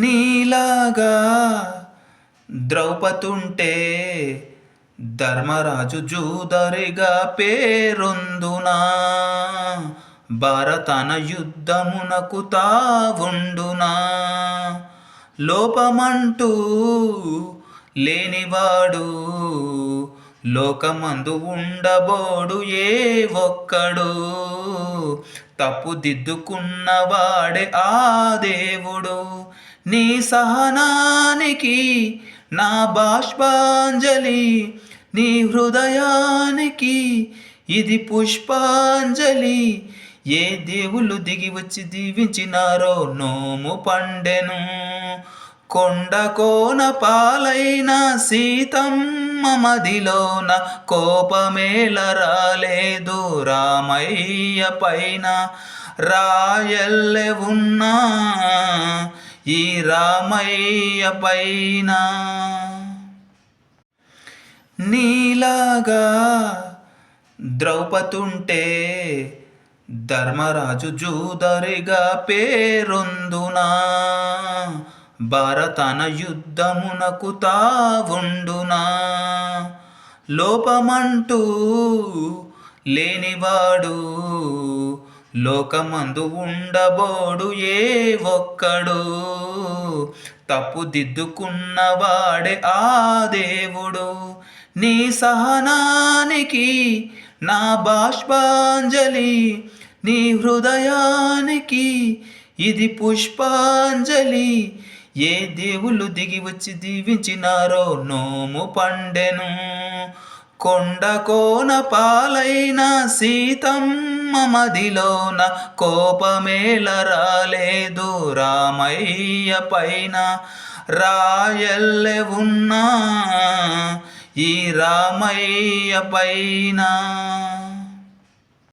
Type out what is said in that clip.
నీలాగా ద్రౌపదుంటే ధర్మరాజు జూదరిగా పేరొందునా, భారతన యుద్ధమునకు తావుండునా. లోపమంటూ లేనివాడు లోకమందు ఉండబోడు ఏ ఒక్కడు, తప్పుదిద్దుకున్నవాడే ఆ దేవుడు. నీ సహనానికి నా బాష్పాంజలి, నీ హృదయానికి ఇది పుష్పాంజలి. ఏ దేవుళ్ళు దిగి వచ్చి దీవించినారో నోము పండెను. కొండ కోన పాలైన సీతమ్మ మదిలోన కోపమేల రాలేదు రామయ్య పైన. రాయల్లె ఉన్నా ఈ రామయ్య పైన. నీలాగా ద్రౌపదుంటే ధర్మరాజు జూదరిగా పేరొందునా, భారతన యుద్ధమునకు తావుండునా. లోపమంటూ లేనివాడు లోకమందు ఉండబోడు ఏ ఒక్కడు, తప్పుదిద్దుకున్నవాడే ఆ దేవుడు. నీ సహనానికి నా బాష్పాంజలి, నీ హృదయానికి ఇది పుష్పాంజలి. ఏ దేవుళ్ళు దిగి వచ్చి దీవించినారో నోము పండెను. కొండ కోన పాలైన సీతమ్మ మదిలోన కోపమేల రాలేదు రామయ్య పైన. రాయల్లె ఉన్నా ఈ రామయ్య పైన.